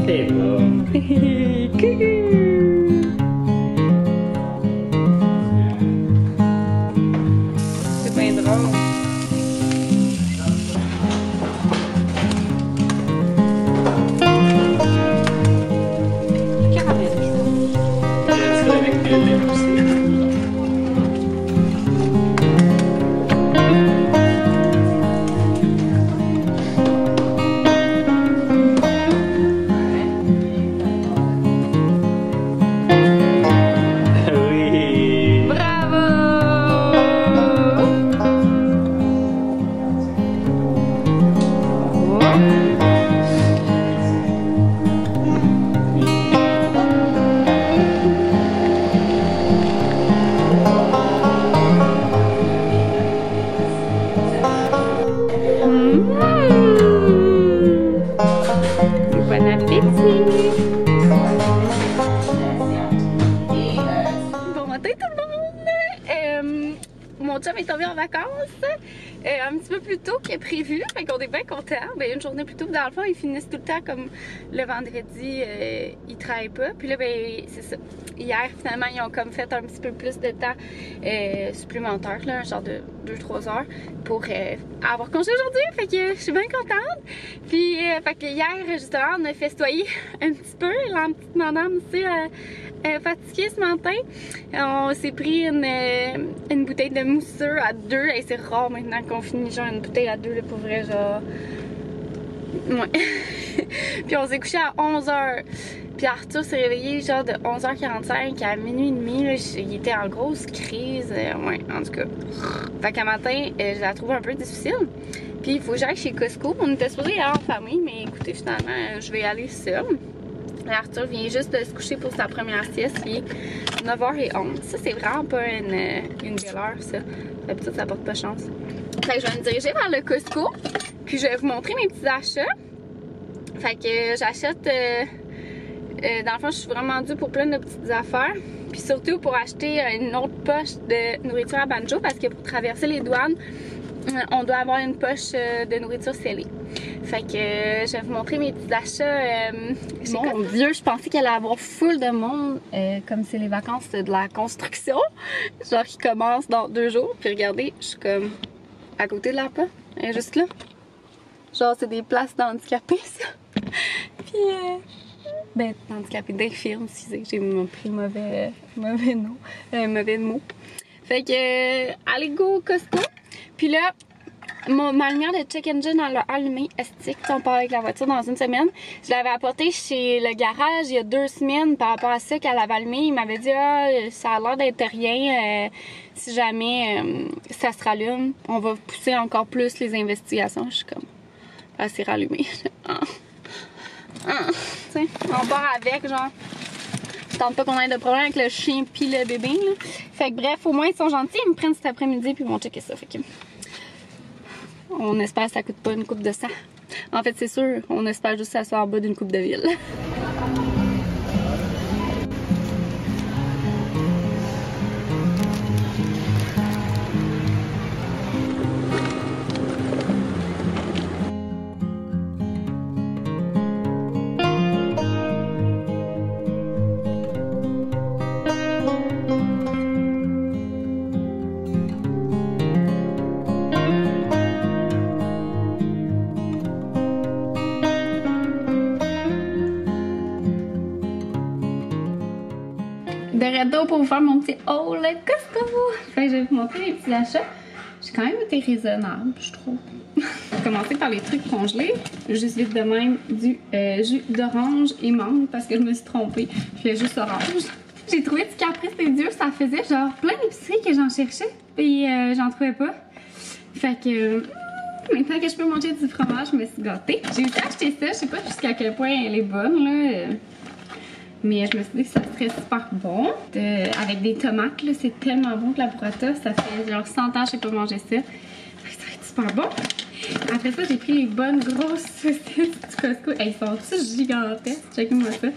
C'est bon. Coucou! C'est bien drôle. Bon appétit! Bon matin tout le monde! Mon chum est tombé en vacances un petit peu plus tôt que prévu, fait qu'on est bien contents. Ben, une journée plus tôt, dans le fond, ils finissent tout le temps comme le vendredi, ils travaillent pas. Puis là, ben, c'est ça. Hier, finalement, ils ont comme fait un petit peu plus de temps supplémentaire, là, un genre de 2-3 heures pour avoir congé aujourd'hui. Fait que je suis bien contente. Puis, fait que hier, justement, on a festoyé un petit peu. La petite madame aussi fatiguée ce matin. On s'est pris une bouteille de mousseux à 2. Et c'est rare maintenant qu'on finit genre une bouteille à 2, là, pour vrai, genre. Ouais. Puis on s'est couché à 11h. Puis Arthur s'est réveillé genre de 11h45 à minuit et demi. Là, il était en grosse crise. Ouais, en tout cas. Fait qu'à matin, je la trouve un peu difficile. Puis il faut que j'aille chez Costco. On était supposé y aller en famille, mais écoutez, finalement, je vais y aller seule. Arthur vient juste de se coucher pour sa première sieste. Il est 9h11. Ça, c'est vraiment pas une belle heure, ça. D'habitude, ça porte pas chance. Fait que je vais me diriger vers le Costco. Puis je vais vous montrer mes petits achats. Fait que j'achète... dans le fond, je suis vraiment due pour plein de petites affaires. Puis surtout pour acheter une autre poche de nourriture à Banjo. Parce que pour traverser les douanes, on doit avoir une poche de nourriture scellée. Fait que je vais vous montrer mes petits achats. Mon Dieu, je pensais qu'il allait y avoir full de monde. Comme c'est les vacances de la construction. Genre qui commence dans 2 jours. Puis regardez, je suis comme à côté de la porte. Elle est juste là. Genre c'est des places d'handicapés, ça. Puis ben, handicapés d'infirmes, excusez, j'ai pris mauvais mot. Fait que allez go Costco. Puis là, ma lumière de check engine, elle a allumé. Estique, on part avec la voiture dans une semaine. Je l'avais apportée chez le garage il y a 2 semaines par rapport à ça qu'elle avait allumé. Il m'avait dit ça a l'air d'être rien. Si jamais ça se rallume, on va pousser encore plus les investigations. Je suis comme assez rallumée. T'sais, on part avec, genre. Je tente pas qu'on ait de problème avec le chien pis le bébé, là. Fait que bref, au moins ils sont gentils, ils me prennent cet après-midi puis ils vont checker ça. Fait que on espère que ça coûte pas une coupe de sang. En fait, c'est sûr, on espère juste que ça soit en bas d'une coupe de ville. De retour pour vous faire mon petit haul Costco. Fait que je vais vous montrer les petits achats. J'ai quand même été raisonnable, je trouve. Je vais commencer par les trucs congelés. Juste vite de même du jus d'orange et mangue parce que je me suis trompée. Je fais juste orange. J'ai trouvé du Caprice des dieux, ça faisait genre plein d'épiceries que j'en cherchais. Puis j'en trouvais pas. Fait que maintenant que je peux manger du fromage, je me suis gâtée. J'ai aussi acheté ça, je sais pas jusqu'à quel point elle est bonne là. Mais je me suis dit que ça serait super bon. Avec des tomates, là, c'est tellement bon que la burrata. Ça fait genre 100 ans que je sais pas manger ça. Ça va être super bon. Après ça, j'ai pris les bonnes grosses saucisses du Costco. Elles sont toutes gigantesques. Checkez-moi ça.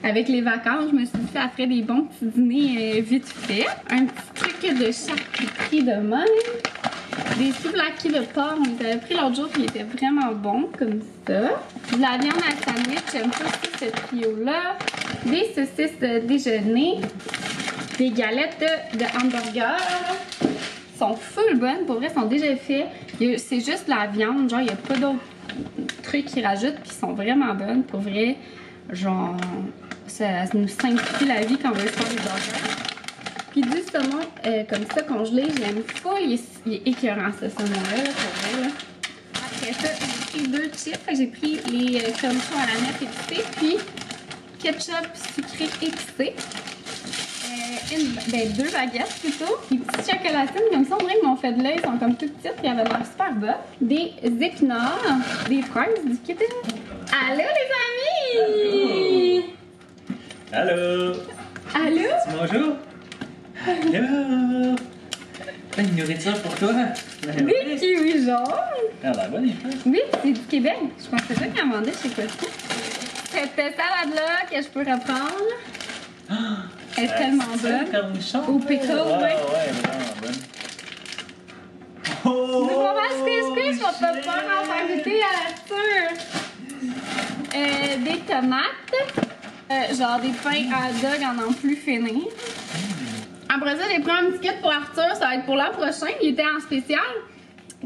Avec les vacances, je me suis dit que ça ferait des bons petits dîners vite fait. Un petit truc de charcuterie de même. Des souvlaki de porc. On les avait pris l'autre jour et ils étaient vraiment bons comme ça. De la viande à sandwich, j'aime pas aussi ce trio-là. Des saucisses de déjeuner. Des galettes de hamburger. Sont full bonnes, pour vrai, sont déjà faits. C'est juste la viande, genre, il n'y a pas d'autres trucs qu'ils rajoutent, puis sont vraiment bonnes, pour vrai. Genre, ça nous simplifie la vie quand on veut faire des burgers. Puis du saumon comme ça, congelé, j'aime full. Il est écœurant, ce saumon-là, pour vrai. Là. Après ça, j'ai pris 2 chips. J'ai pris les cornichons à la nette épicés, puis ketchup sucré épicé. 2 baguettes plutôt. Des petites chocolatines comme ça, on dirait que mon fait de l'œil sont comme toutes petites et elles avaient l'air super bonnes. Des épinards, des fraises, du kitten. Allô les amis! Allô! Allô? Bonjour! Allô! Plein de nourriture pour toi! Des kiwis jaunes! Ah, la bonne est faite! Oui, c'est du Québec. Je pensais pas qu'ils en vendaient chez Costco. Cette salade-là que je peux reprendre. Elle est tellement bonne. Au pickle, ouais. ouais. Ouais, vraiment bonne. C'est pas mal spécifique, je vais pas en faire goûter à la des tomates. Genre des pains à dog en plus finir. Après ça, j'ai pris un petit kit pour Arthur, ça va être pour l'an prochain. Il était en spécial.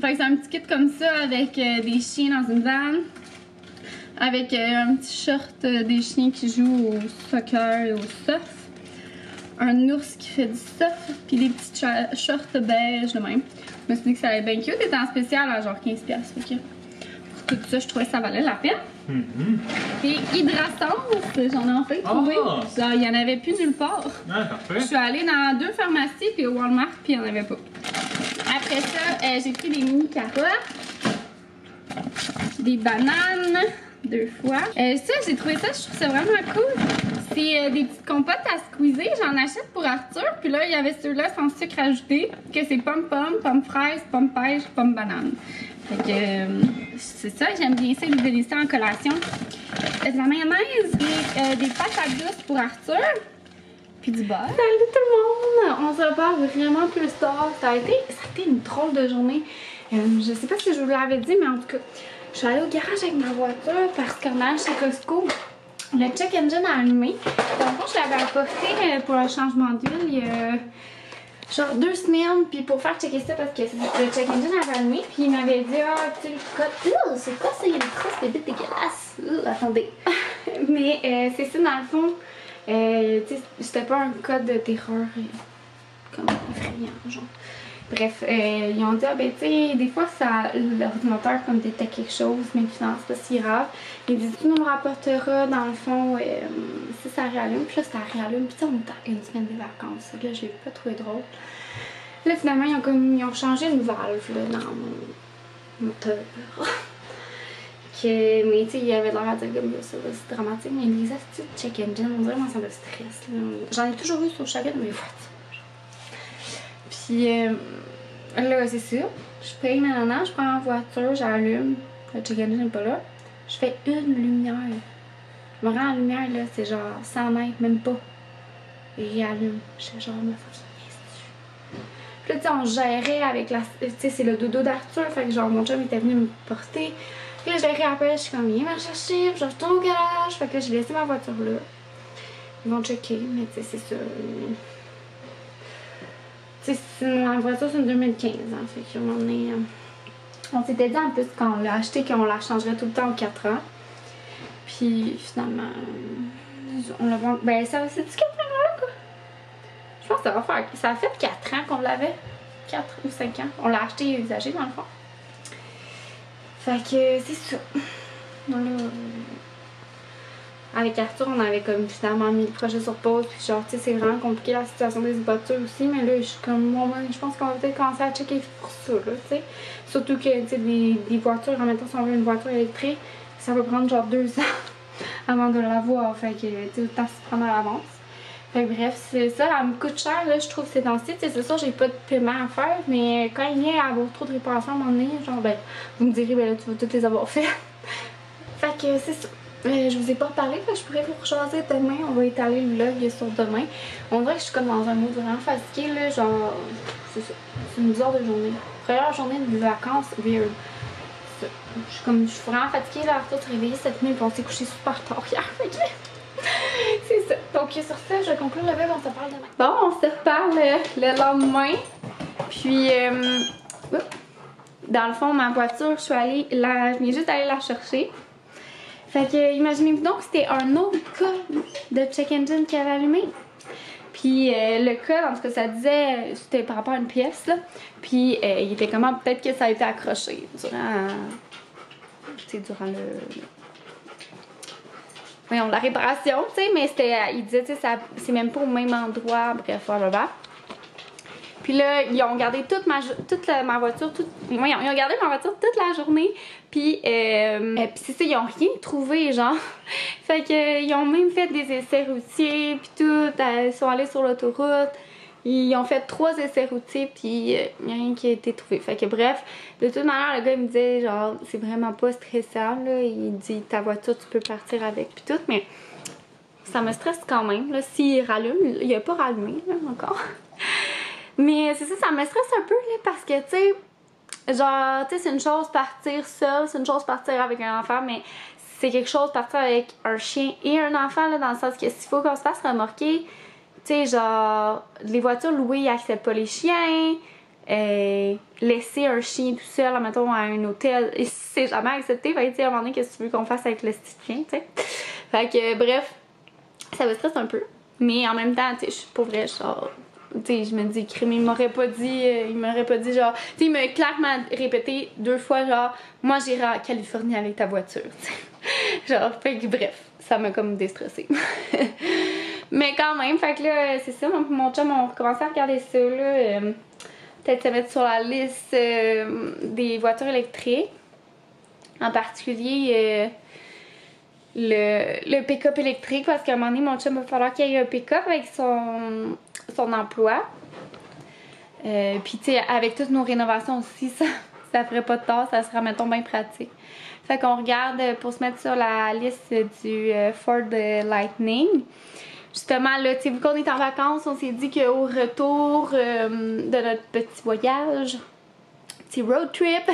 Fait que c'est un petit kit comme ça avec des chiens dans une vanne. Avec un petit short des chiens qui jouent au soccer et au surf. Un ours qui fait du surf, puis des petits shorts beige de même. Je me suis dit que ça allait être bien cute. Il était en spécial à genre 15$. Fait que pour tout ça, je trouvais que ça valait la peine. Et Hydrassance, j'en ai enfin trouvé. Genre, il n'y en avait plus nulle part. Ah, parfait. Je suis allée dans 2 pharmacies, puis au Walmart, puis il n'y en avait pas. Après ça, j'ai pris des mini carottes, des bananes, 2 fois. Ça, j'ai trouvé ça, je trouve ça vraiment cool. C'est des petites compotes à squeezer. J'en achète pour Arthur. Puis là, il y avait ceux-là sans sucre ajouté. Que c'est pomme-pomme, pomme-fraise, pomme-pêche, pomme-banane. Fait que c'est ça. J'aime bien ça, les délices en collation. De la mayonnaise et des pâtes à douce pour Arthur. Puis du beurre. Salut tout le monde! On se repart vraiment plus tard. Ça a été une drôle de journée. Je sais pas si je vous l'avais dit, mais en tout cas, je suis allée au garage avec ma voiture parce qu'en allant chez Costco, le check engine a allumé. Dans le fond, je l'avais apporté pour un changement d'huile il y a genre 2 semaines. Puis pour faire checker ça, parce que le check engine avait allumé. Puis il m'avait dit, ah, tu sais, le code. C'est quoi ça? Il y a des traces de bite dégueulasses. Attendez. Mais c'est ça, dans le fond. Tu sais, c'était pas un code de terreur comme effrayant, genre. Bref, ils ont dit, ah ben tu sais, des fois l'ordinateur comme détecte quelque chose, mais finalement c'est pas si grave. Ils disent, tu nous le rapporteras dans le fond si ça réallume. Puis là, ça réallume. Puis on est à une semaine de vacances. Là, je l'ai pas trouvé drôle. Là, finalement, ils ont changé une valve là, dans mon moteur. Mais tu sais, il y avait l'air de dire comme ça, c'est dramatique. Mais les astuces de check engine, on dirait moi ça me stresse. J'en ai toujours eu sur chacune de mes voitures. Puis là, c'est ça. Je paye maintenant, je prends la voiture, j'allume. Le check engine n'est pas là. Je fais une lumière. Je me rends en lumière, là, c'est genre 100 mètres, même pas. Et j'allume. Je fais genre, me fucking. Puis là, tu sais, on gérait avec la. Tu sais, c'est le dodo d'Arthur. Fait que genre, mon chum était venu me porter. Puis là, je les rappelle, je suis comme, viens me chercher. Puis je retourne au garage. Fait que là, j'ai laissé ma voiture là. Ils vont checker, mais tu sais, c'est ça. Tu sais, ma voiture, c'est une 2015, hein. Fait qu'à un moment donné, on s'était dit en plus quand on l'a acheté qu'on la changerait tout le temps aux 4 ans. Puis finalement, on l'a vendu. Ben, ça c'est du 4 ans là, quoi. Je pense que ça va faire. Ça a fait 4 ans qu'on l'avait. 4 ou 5 ans. On l'a acheté usagé dans le fond. Fait que c'est ça. Voilà. Avec Arthur, on avait comme finalement mis le projet sur pause. Puis genre, tu sais, c'est vraiment compliqué la situation des voitures aussi. Mais là, je suis comme, bon, je pense qu'on va peut-être commencer à checker pour ça, là, tu sais. Surtout que, tu sais, des voitures, en même temps, si on veut une voiture électrique, ça va prendre genre 2 ans avant de l'avoir. Fait que, tu sais, autant se prendre à l'avance. Fait que bref, c'est ça. Elle me coûte cher, là, je trouve, ces temps-ci. C'est sûr, j'ai pas de paiement à faire. Mais quand il vient à avoir trop de réparations à un moment donné, genre, ben, vous me direz, ben là, tu vas toutes les avoir faites. Fait que c'est ça. Je vous ai pas parlé, fait que je pourrais vous rechoisir demain. On va étaler le vlog sur demain. On dirait que je suis comme dans un mood vraiment fatigué, là. Genre, c'est ça. C'est une bizarre de journée. Première journée de vacances, weird. ça. Je suis vraiment fatiguée là. Arthur s'est réveillé cette nuit, puis on s'est couché super tard hier. C'est ça. Donc sur ça, je vais conclure le vlog, on se parle demain. Bon, on se reparle le lendemain. Puis, dans le fond, ma voiture, je viens juste d'aller la chercher. Fait que, imaginez-vous donc que c'était un autre code de check engine qui avait allumé. Puis le code, en tout cas, ça disait, c'était par rapport à une pièce, là. Puis il était comment, peut-être que ça a été accroché durant la réparation, tu sais, mais il disait, tu sais, c'est même pas au même endroit, bref, voilà. Puis là, ils ont gardé ma voiture, ils ont gardé ma voiture toute la journée. Puis c'est ça, ils ont rien trouvé, genre. Fait que ils ont même fait des essais routiers, puis tout. Ils sont allés sur l'autoroute. Ils ont fait 3 essais routiers, puis il n'y a rien qui a été trouvé. Fait que bref, de toute manière, le gars, il me disait, genre, c'est vraiment pas stressant, là. Il dit, ta voiture, tu peux partir avec, puis tout. Mais ça me stresse quand même, là. S'il rallume, il a pas rallumé, là, encore. Mais c'est ça me stresse un peu, là, parce que, tu sais, genre, tu sais, c'est une chose partir seule, c'est une chose partir avec un enfant, mais c'est quelque chose partir avec un chien et un enfant, là, dans le sens que s'il faut qu'on se fasse remorquer, tu sais, genre, les voitures louées, ils acceptent pas les chiens, laisser un chien tout seul, mettons, à un hôtel, et c'est jamais accepté, fait que, tu sais, à un moment donné, qu'est-ce que tu veux qu'on fasse avec le petit chien, tu sais. Fait que, bref, ça me stresse un peu, mais en même temps, tu sais, je suis pas vraie, genre... Tu sais, je me dis, crime, il m'aurait pas dit, genre, tu sais, il m'a clairement répété 2 fois, genre, moi j'irai en Californie avec ta voiture, t'sais. Genre, fait que bref, ça m'a comme déstressée. Mais quand même, fait que là, c'est ça, mon chum, on commençait à regarder ça, là, peut-être se mettre sur la liste des voitures électriques, en particulier, le pick-up électrique, parce qu'à un moment donné, mon chum va falloir qu'il y ait un pick-up avec son emploi. Puis tu sais, avec toutes nos rénovations aussi, ça ferait pas de tort, ça serait, mettons, bien pratique. Fait qu'on regarde pour se mettre sur la liste du Ford Lightning. Justement, là, tu sais, vu qu'on est en vacances, on s'est dit qu'au retour de notre petit voyage, petit road trip,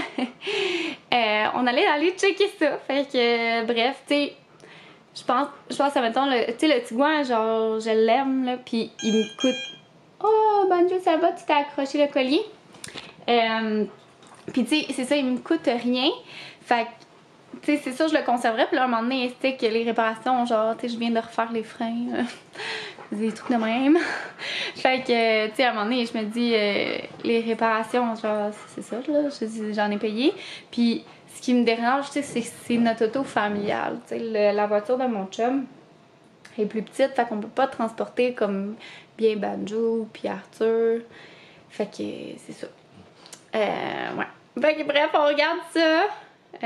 on allait aller checker ça. Fait que, bref, tu sais, je pense à, mettons, tu sais, le Tiguan, genre, je l'aime, là, pis il me coûte... Oh, Banjo, ça va, tu t'es accroché le collier? Pis tu sais, c'est ça, il me coûte rien. Fait que, tu sais, c'est sûr, je le conserverais, pis là, à un moment donné, tu sais, que les réparations, genre, tu sais, je viens de refaire les freins, des trucs de même. Fait que, tu sais, à un moment donné, je me dis, les réparations, genre, c'est ça, là, j'en ai payé. Puis ce qui me dérange, tu sais, c'est notre auto familiale. Tu sais, la voiture de mon chum est plus petite, fait qu'on peut pas transporter comme bien Banjo puis Arthur. Fait que c'est ça. Ouais. Fait que bref, on regarde ça. Tu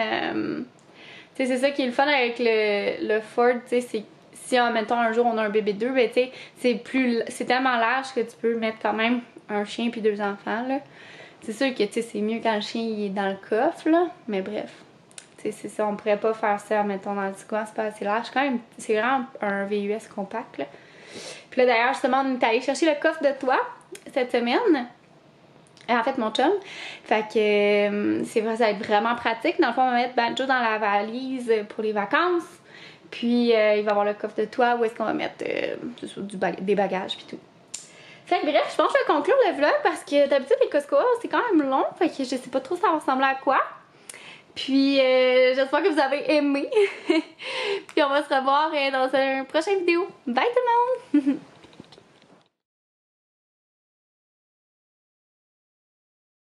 sais, c'est ça qui est le fun avec le Ford, tu sais, c'est si, mettons, un jour on a un bébé 2, ben tu sais, c'est tellement large que tu peux mettre quand même un chien puis 2 enfants, là. C'est sûr que, tu sais, c'est mieux quand le chien il est dans le coffre, là, mais bref. Tu sais, c'est ça, on pourrait pas faire ça, mettons, dans le Tiguan, c'est pas assez large. Quand même, c'est vraiment un VUS compact, là. Puis là, d'ailleurs, justement, on est allé chercher le coffre de toit cette semaine. En fait, mon chum. Fait que c'est vrai, ça va être vraiment pratique. Dans le fond, on va mettre Banjo dans la valise pour les vacances. Puis, il va y avoir le coffre de toit où est-ce qu'on va mettre des bagages puis tout. Fait que bref, je pense que je vais conclure le vlog parce que d'habitude, les Costco, c'est quand même long. Fait que je sais pas trop ça ressemble à quoi. Puis, j'espère que vous avez aimé. Puis, on va se revoir dans une prochaine vidéo. Bye tout le monde!